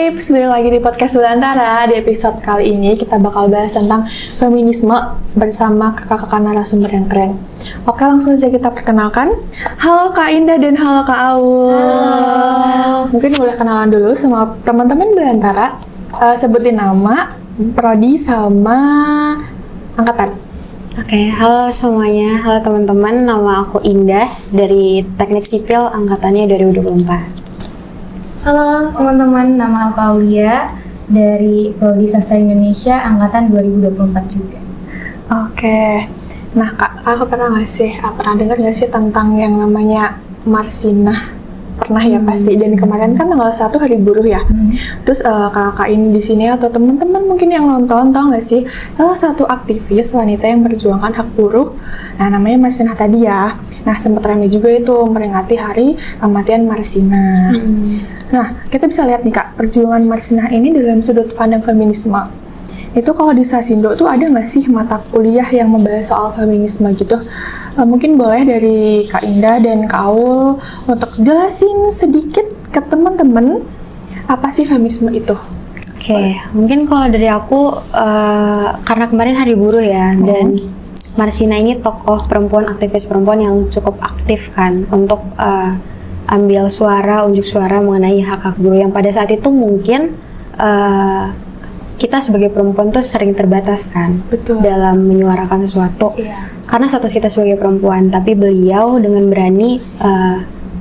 Vips, balik lagi di podcast Belantara. Di episode kali ini kita bakal bahas tentang feminisme bersama kakak-kakak narasumber yang keren. Oke, langsung saja kita perkenalkan. Halo Kak Indah dan halo Kak Aul. Halo. Mungkin boleh kenalan dulu sama teman-teman Belantara. Sebutin nama, prodi, sama angkatan. Oke, halo semuanya. Halo teman-teman, nama aku Indah dari Teknik Sipil angkatannya 2024. Halo teman-teman, nama aku Aulia dari Prodi Sastra Indonesia angkatan 2024 juga. Oke, nah Kak, aku pernah dengar nggak sih tentang yang namanya Marsinah? Pernah ya pasti, dan kemarin kan tanggal 1 Hari Buruh ya. Terus kakak ini di sini atau teman-teman mungkin yang nonton tahu nggak sih salah satu aktivis wanita yang memperjuangkan hak buruh, nah namanya Marsinah tadi ya. Nah sempat ramai juga itu memperingati hari kematian Marsinah. Nah kita bisa lihat nih Kak, perjuangan Marsinah ini dalam sudut pandang feminisme. Itu kalau di Sasindo tuh ada nggak sih mata kuliah yang membahas soal feminisme gitu? Mungkin boleh dari Kak Indah dan Kak Aul untuk jelasin sedikit ke teman-teman apa sih feminisme itu? Oke, mungkin kalau dari aku karena kemarin Hari Buruh ya, dan Marsinah ini tokoh perempuan, aktivis perempuan yang cukup aktif kan untuk ambil suara, unjuk suara mengenai hak-hak buruh yang pada saat itu mungkin kita sebagai perempuan tuh sering terbatas kan. Betul. Dalam menyuarakan sesuatu. Iya. Karena status kita sebagai perempuan, tapi beliau dengan berani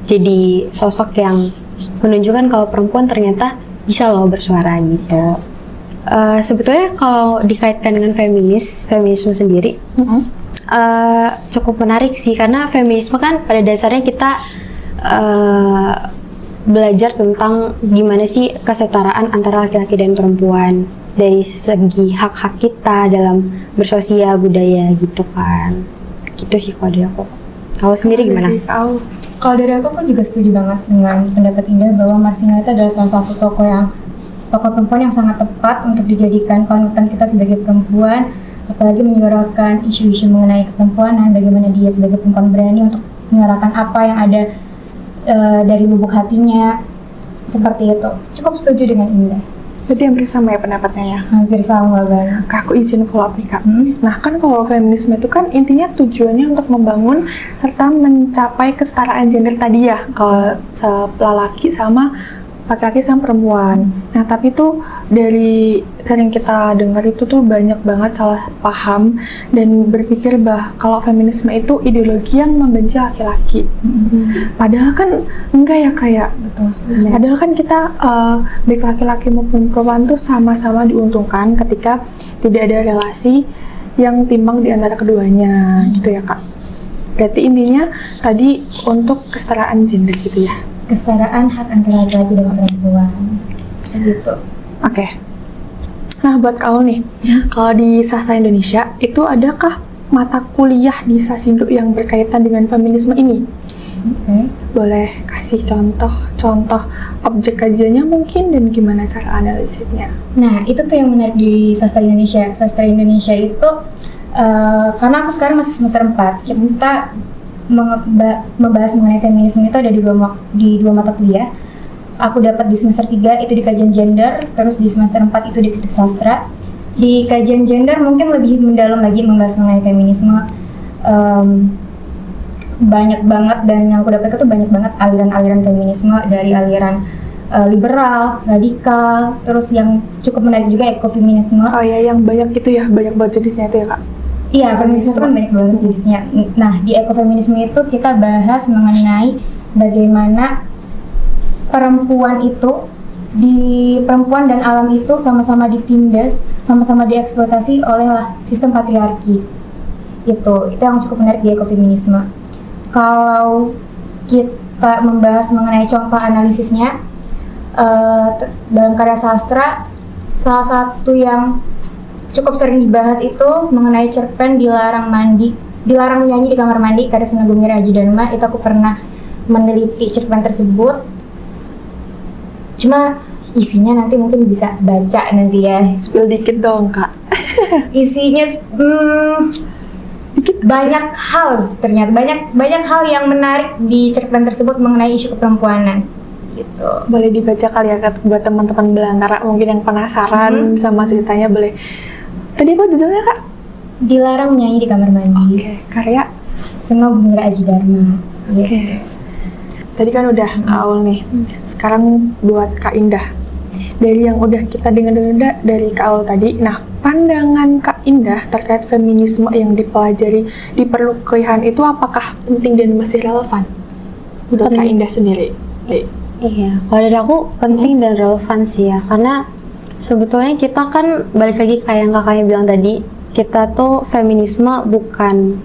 jadi sosok yang menunjukkan kalau perempuan ternyata bisa loh bersuara gitu. Sebetulnya kalau dikaitkan dengan feminisme sendiri cukup menarik sih, karena feminisme kan pada dasarnya kita belajar tentang gimana sih kesetaraan antara laki-laki dan perempuan dari segi hak-hak kita dalam bersosial budaya gitu kan. Gitu sih kalau dari aku. Kalau sendiri gimana? Kalau dari aku juga setuju banget dengan pendapat Indah bahwa Marsinah itu adalah salah satu tokoh perempuan yang sangat tepat untuk dijadikan panutan kita sebagai perempuan, apalagi menyuarakan isu-isu mengenai keperempuanan, bagaimana dia sebagai perempuan berani untuk menyuarakan apa yang ada dari lubuk hatinya, seperti itu. Cukup setuju dengan Indah. Berarti hampir sama ya pendapatnya ya? Hampir sama banget. Kak, aku izin follow up nih Kak. Nah kan kalau feminisme itu kan intinya tujuannya untuk membangun serta mencapai kesetaraan gender tadi ya, kalau laki-laki sama perempuan. Nah tapi tuh dari sering kita dengar itu tuh banyak banget salah paham dan berpikir kalau feminisme itu ideologi yang membenci laki-laki. Padahal kan enggak ya kayak. Betul. Padahal kan kita baik laki-laki maupun perempuan tuh sama-sama diuntungkan ketika tidak ada relasi yang timbang di antara keduanya, gitu ya Kak. Berarti intinya tadi untuk kesetaraan gender gitu ya. Kesetaraan hak antara laki-laki dan perempuan, gitu. Oke. Nah buat kau nih, kalau di Sastra Indonesia itu adakah mata kuliah di Sasindo yang berkaitan dengan feminisme ini? Boleh kasih contoh objek kajiannya mungkin dan gimana cara analisisnya? Nah itu tuh yang menarik di Sastra Indonesia. Sastra Indonesia itu karena aku sekarang masih semester 4, kita membahas mengenai feminisme itu ada di dua mata kuliah. Aku dapat di semester 3 itu di kajian gender, terus di semester 4 itu di kritik sastra. Di kajian gender mungkin lebih mendalam lagi membahas mengenai feminisme. Banyak banget, dan yang aku dapat itu banyak banget aliran-aliran feminisme, dari aliran liberal, radikal, terus yang cukup menarik juga ekofeminisme. Oh ya, yang banyak itu ya, banyak banget jenisnya itu ya Kak? Iya, feminisme itu kan banyak banget jenisnya. Nah, di ekofeminisme itu kita bahas mengenai bagaimana perempuan dan alam itu sama-sama ditindas, sama-sama dieksploitasi oleh sistem patriarki. Itu yang cukup menarik di ekofeminisme. Kalau kita membahas mengenai contoh analisisnya, dalam karya sastra, salah satu yang cukup sering dibahas itu mengenai cerpen dilarang menyanyi di kamar mandi karya Senagumi Raji Dharma. Itu aku pernah meneliti cerpen tersebut. Cuma isinya nanti mungkin bisa baca nanti ya. Spill dikit dong Kak. Isinya banyak hal ternyata, banyak hal yang menarik di cerpen tersebut mengenai isu keperempuanan. gitu. Boleh dibaca kali ya buat teman-teman belantara mungkin yang penasaran sama ceritanya, boleh. Tadi apa judulnya Kak? Dilarang menyanyi di kamar mandi. Oke, karya. Seno Bumira Aji Dharma. Oke. Tadi kan udah Kak Aul nih. Sekarang buat Kak Indah. Dari yang udah kita dengar dari Kak Aul tadi, nah pandangan Kak Indah terkait feminisme yang dipelajari di perkuliahan itu apakah penting dan masih relevan? Buat Kak Indah sendiri. Iya, kalau dari aku penting dan relevan sih ya, karena sebetulnya kita kan balik lagi kayak yang kakaknya bilang tadi, kita tuh feminisme bukan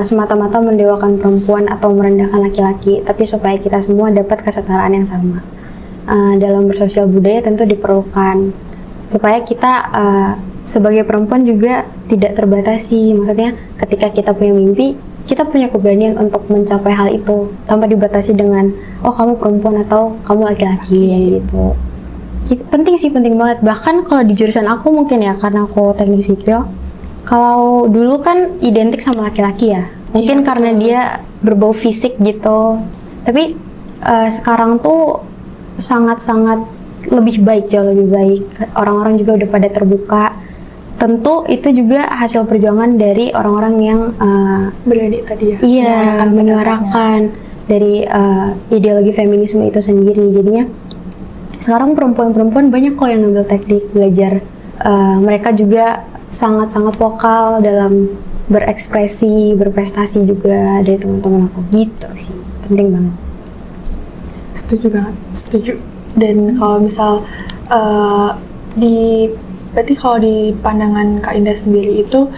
semata-mata mendewakan perempuan atau merendahkan laki-laki, tapi supaya kita semua dapat kesetaraan yang sama. Dalam bersosial budaya tentu diperlukan supaya kita sebagai perempuan juga tidak terbatasi. Maksudnya ketika kita punya mimpi, kita punya keberanian untuk mencapai hal itu tanpa dibatasi dengan oh kamu perempuan atau kamu laki-laki gitu. Penting sih, penting banget. Bahkan kalau di jurusan aku mungkin ya, karena aku teknik sipil, kalau dulu kan identik sama laki-laki ya, mungkin karena dia berbau fisik gitu. Tapi sekarang tuh sangat-sangat lebih baik, jauh lebih baik. Orang-orang juga udah pada terbuka. Tentu itu juga hasil perjuangan dari orang-orang yang Berani tadi ya. iya menyuarakan dari ideologi feminisme itu sendiri. Jadinya sekarang perempuan-perempuan banyak kok yang ngambil teknik belajar. Mereka juga sangat-sangat vokal dalam berekspresi, berprestasi juga dari teman-teman aku gitu sih. Penting banget. Setuju banget, setuju. Dan kalau misal berarti kalau di pandangan Kak Indah sendiri itu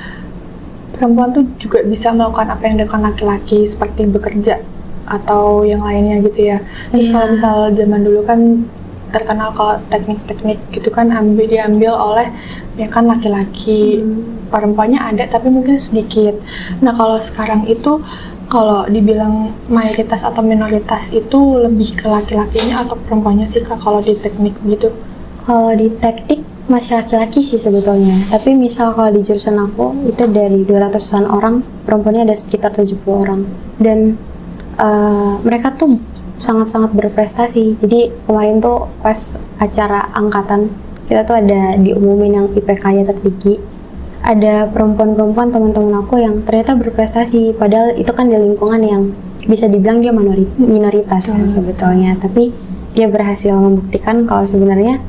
perempuan tuh juga bisa melakukan apa yang dilakukan laki-laki seperti bekerja atau yang lainnya gitu ya. Terus kalau misal zaman dulu kan terkenal kalau teknik-teknik gitu kan diambil oleh ya kan laki-laki, perempuannya ada tapi mungkin sedikit. Nah kalau sekarang itu kalau dibilang mayoritas atau minoritas itu lebih ke laki-lakinya atau perempuannya sih Kak kalau di teknik gitu? Kalau di teknik masih laki-laki sih sebetulnya. Tapi misal kalau di jurusan aku itu dari 200-an orang, perempuannya ada sekitar 70 orang. Dan mereka tuh sangat-sangat berprestasi. Jadi kemarin tuh pas acara angkatan kita tuh ada diumumin yang IPK-nya tertinggi. Ada perempuan-perempuan teman-teman aku yang ternyata berprestasi. Padahal itu kan di lingkungan yang bisa dibilang dia minoritas kan sebetulnya. Tapi dia berhasil membuktikan kalau sebenarnya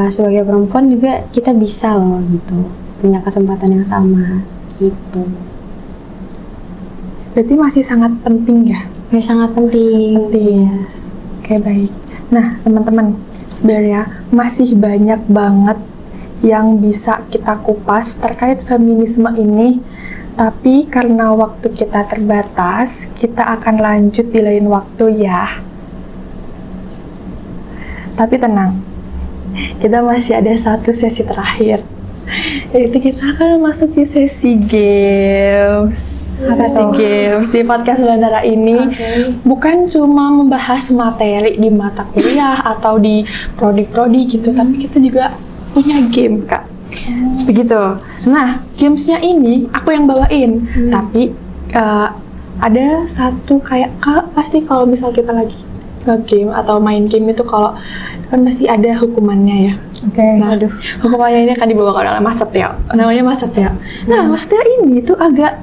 sebagai perempuan juga kita bisa loh gitu, punya kesempatan yang sama gitu. Berarti masih sangat penting ya? Sangat penting. Iya. Oke, baik. Nah, teman-teman, sebenarnya masih banyak banget yang bisa kita kupas terkait feminisme ini, tapi karena waktu kita terbatas, kita akan lanjut di lain waktu ya. Tapi tenang, kita masih ada satu sesi terakhir, yaitu kita akan masuk ke sesi games. Sesi games di podcast Belantara ini bukan cuma membahas materi di mata kuliah atau di prodi-prodi gitu, tapi kita juga punya game Kak. Begitu. Nah, gamesnya ini aku yang bawain, tapi ada satu kayak pasti kalau misal kita lagi nge-game atau main game itu kalau kan pasti ada hukumannya ya. Nah, hukumannya ini akan dibawakan oleh Mas Setio. Namanya Mas Setio. Nah, Mas Setio ini tuh agak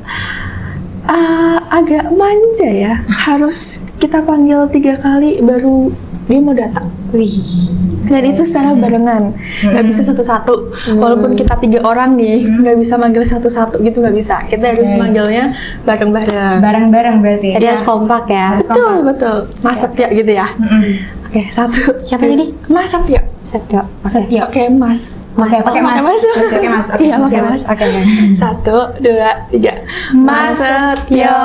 manja ya. Harus kita panggil 3 kali baru dia mau datang. Dan itu secara barengan, nggak bisa satu-satu. Walaupun kita 3 orang nih, nggak bisa manggil satu-satu gitu, nggak bisa. Kita harus manggilnya bareng-bareng. Bareng-bareng berarti. Jadi harus kompak ya. Betul. Mas Setio gitu ya. Oke, 1. Siapa tadi? Mas Setio. Setio. Setio. Oke, Mas. Oke, pakai Mas. Oke, Mas. Oke, Iya, pakai Mas. Oke. 1, 2, 3. Mas Setio.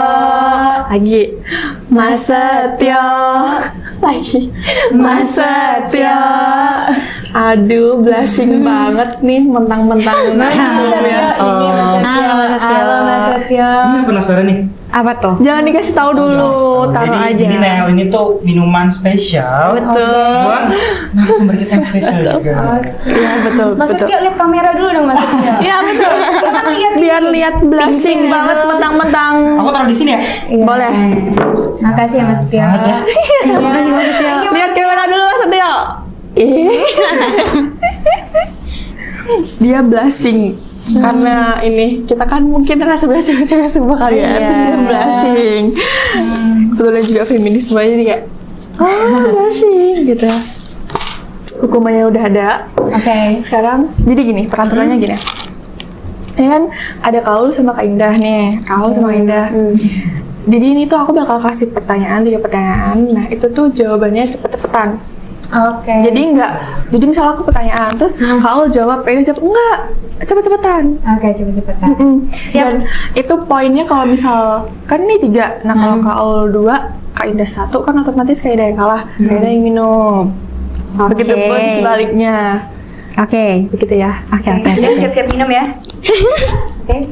Lagi. Mas Setio. Lagi. Mas Setio. Aduh, blushing banget nih mentang-mentang narsum ya. Ini Mas Setio. Halo, Mas Setio. Halo Mas Setio. Ini penasaran nih. Apa tuh? Jangan dikasih tahu dulu, taruh Jadi aja. ini Nel, ini tuh minuman spesial Betul. buat narasumber kita yang spesial juga. Iya, betul, Mas betul. Setio lihat kamera dulu dong Mas Setio. Iya, betul. Biar lihat blushing banget mentang-mentang. Aku taruh di sini ya. Boleh. Makasih ya Mas Setio. Sangat ya. Makasih Mas Setio. Lihat kamera dulu Mas Setio. Dia blushing. Karena ini kita kan mungkin rasa cewek-cewek semua kali ya, terus dia blushing. Kebetulan juga feminisme jadi kayak blushing gitu. Hukumannya udah ada. Oke. Sekarang jadi gini, peraturannya gini. Ini kan ada Kaul sama Kak Indah nih, Kaul sama Kak Indah. Jadi ini tuh aku bakal kasih pertanyaan, 3 pertanyaan. Nah itu tuh jawabannya cepet-cepetan. Oke. Jadi misalnya aku pertanyaan, terus Kaul jawab, ini jawab enggak, cepet-cepetan. Oke, cepet-cepetan. Dan itu poinnya kalau misal kan ini 3. Nah kalau Kaul 2, Kak Indah 1 kan otomatis Kak Indah yang kalah, Kak Indah yang minum. Begitupun sebaliknya. Oke. Begitu ya. Oke. Udah siap-siap minum ya. Oke.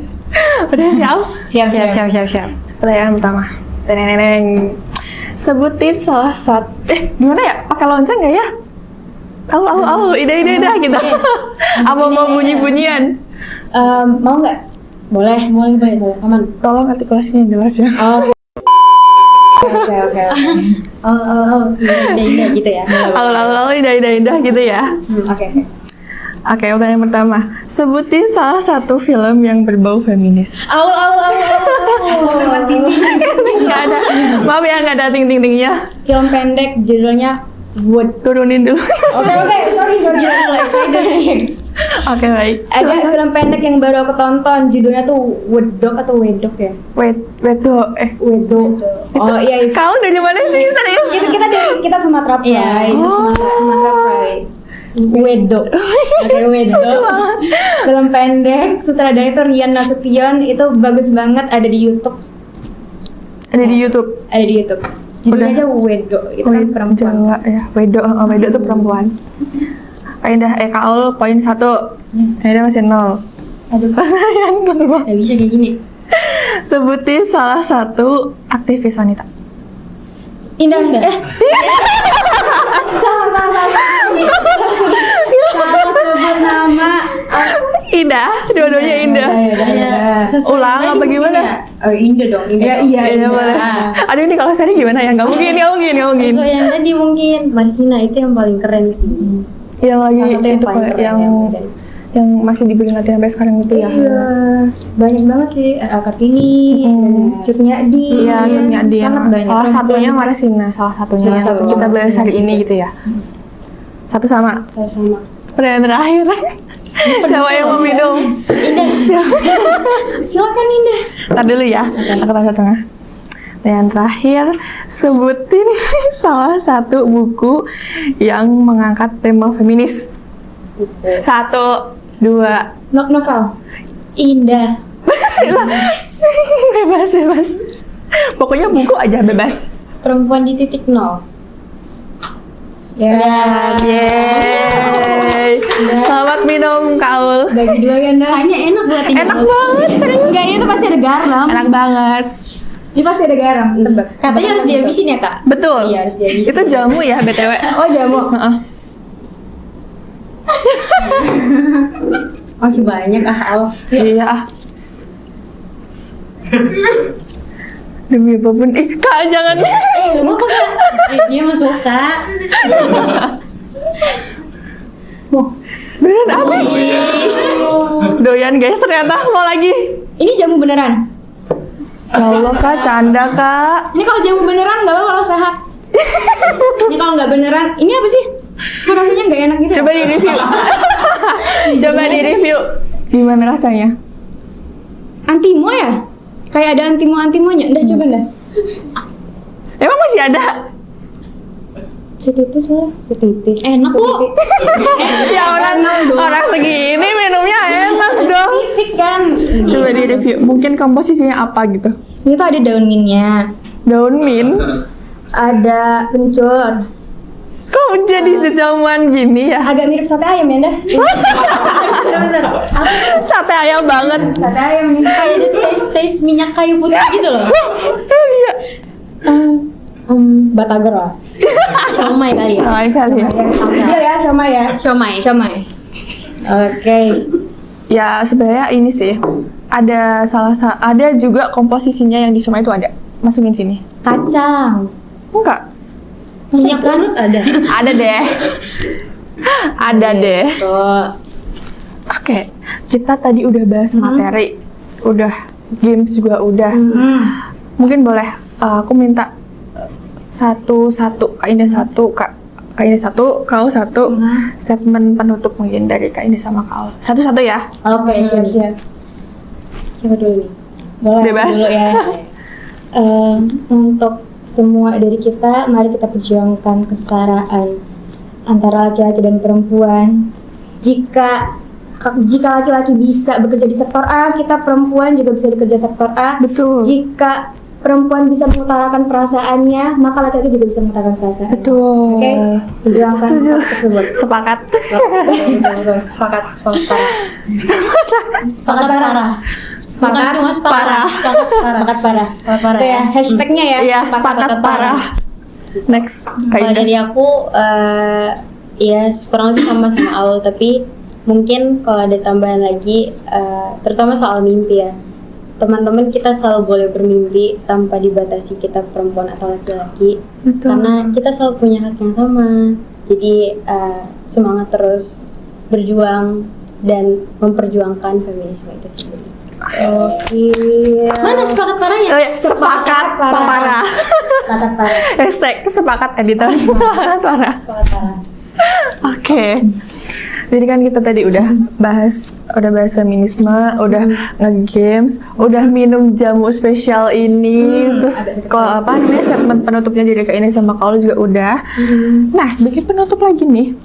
Udah siap? Siap. Pertanyaan pertama. Teneng. Sebutin salah satu. Gimana ya? Pakai lonceng nggak ya? Au, ida gitu. Apa mau bunyi-bunyian? Mau nggak? Boleh. Aman. Tolong artikulasinya jelas ya. Oke. Oh, indah gitu ya. Au, ida gitu ya. Oke. Oke, pertanyaan pertama. Sebutin salah satu film yang berbau feminis. Aul. Nggak ada. Maaf ya, nggak ada ting-ting-tingnya. Film pendek judulnya Wood. Turunin dulu. Oke, sorry. Oke, baik. Ada film pendek yang baru aku tonton, judulnya tuh Wedok atau Wedok ya? Wedok. Wedok. Oh iya, Kau dari mana sih? Serius? kita Sumatera Pride. Iya, itu Sumatera Pride. Wedok. Oke, Wedok. Film pendek, sutradara itu Rian Nasution, itu bagus banget, ada di YouTube. Ada di YouTube. Judulnya aja Wedok, itu kan perempuan. Jawa ya. Wedok itu perempuan. Kak Indah, Kaul poin 1. Indah masih 0. Aduh, Gak bisa kayak gini. Sebutin salah satu aktivis wanita. Indah. Salah sebut nama. Indah, dua-duanya Indah. Ulang apa gimana? Oh, Indah dong. Iya, boleh. Aduh ini kalau seri gimana ya? Nggak mungkin. So yang tadi mungkin Marsina itu yang paling keren sih. Yang lagi Salah satu yang itu paling keren yang ya, yang masih diperingati sampai sekarang itu ya. Iya, banyak banget sih. Kartini, Cut Nyadi. Iya, Cut Nyadi. Sangat banyak. Salah satunya Marsina, salah satunya yang satunya kita bahas Marsina. hari ini gitu ya. Satu sama. Sama. Pertanyaan terakhir. Siapa yang mau minum? Silakan Indah. Ntar dulu ya, aku taruh tengah. Yang terakhir, sebutin salah satu buku yang mengangkat tema feminis. 1, 2. Novel. Indah. Bebas. Pokoknya buku aja bebas. Perempuan di titik nol. Ya. Yeay. Selamat minum, Kaul. Bagi 2 ya, Nda. Kayaknya enak buat ini. Enak banget, serius. Enggak, ini tuh pasti ada garam. Enak banget. Ini pasti ada garam. Tebak. Katanya harus dihabisin ya, Kak? Betul. Iya, harus dihabisin. Itu jamu ya, BTW. Oh, jamu. Heeh. Masih banyak Al. Iya. Demi apapun. Kak, jangan. Gak apa-apa, Kak. Dia mah suka. Beneran habis. Doyan guys, ternyata mau lagi. Ini jamu beneran. Ya Allah, Kak, canda, Kak. Ini kalau jamu beneran nggak apa kalau sehat. Ini kalau nggak beneran, ini apa sih? Kok rasanya nggak enak gitu? Coba di review. Gimana rasanya? Antimo ya? Kayak ada antimonya. Udah coba dah. Emang masih ada? Setitis lah, setitis. Enak kok. Ya orang segini minumnya enak dong. Titik kan. Coba di review. Mungkin komposisinya apa gitu? Ini tuh ada daun mintnya, Daun mint. ada kencur, Kok jadi jamuan gini ya? Agak mirip sate ayam ya, Dah? Bener-bener. Sate ayam banget. Sate ayam nih. Kayak ada taste minyak kayu putih gitu loh. Iya. Batagor lah. Siomay kali ya. Nah, kali ya. Iya ya, siomay ya. Siomay. Oke. Ya sebenarnya ini sih ada ada juga komposisinya yang di siomay itu ada. Masukin sini. Kacang. Enggak. Minyak urut ada. Ada deh. Ada deh. Tuh. Oke, kita tadi udah bahas materi, udah games juga udah. Mungkin boleh aku minta satu-satu, Kak Indah satu, Kak Indah satu, kau satu, statement penutup mungkin dari Kak Indah sama Kak Aul. Satu-satu ya. Oke, siap-siap. Siapa dulu nih? Boleh Bebas. dulu ya. Untuk semua dari kita, mari kita perjuangkan kesetaraan antara laki-laki dan perempuan. Jika laki-laki bisa bekerja di sektor A, kita perempuan juga bisa bekerja sektor A. Betul. Jika perempuan bisa mengutarakan perasaannya, maka laki-laki juga bisa mengutarakan perasaannya. Betul. Oke, perjuangkan Setuju. hak tersebut. Sepakat. Betul. Sepakat parah. Sepakat parah. Sepakat Cuma parah. Sepakat parah. Parah. Itu ya, hashtagnya ya. Iya, sepakat parah. Next, Kak Kalau Indah. dari aku, ya kurang lebih sama Aul, tapi mungkin kalau ada tambahan lagi, terutama soal mimpi ya. Teman-teman kita selalu boleh bermimpi tanpa dibatasi kita perempuan atau laki-laki. Betul. Karena kita selalu punya hak yang sama. Jadi semangat terus berjuang dan memperjuangkan feminisme itu sendiri. Mana sepakat parahnya? Oh, ya, sepakat parah. Sepakat parah. Hashtag sepakat editor. Sepakat parah. Sepakat parah. Oke. Jadi kan kita tadi udah bahas feminisme, udah nge-games, udah minum jamu spesial ini, terus kalau apa namanya statement penutupnya dari Kak Indah sama Kak Aul juga udah. Nah, sebagai penutup lagi nih,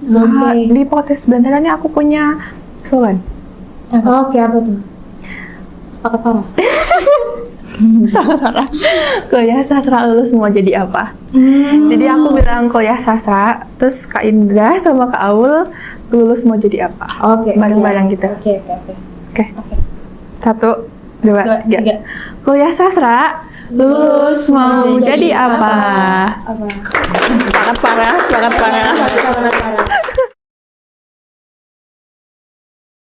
di podcast Belantaran ini aku punya slogan. Oke, apa tuh? Sepakat parah. Sastra. Kuliah sastra lulus mau jadi apa? Jadi aku bilang kuliah sastra, terus Kak Indah sama Kak Aul lulus mau jadi apa? Oke. Bareng-bareng gitu. Oke. Oke. 1, 2, 3. Kuliah sastra, lulus mau jadi apa? Apa? Sepakat parah, sepakat parah. Sepakat parah.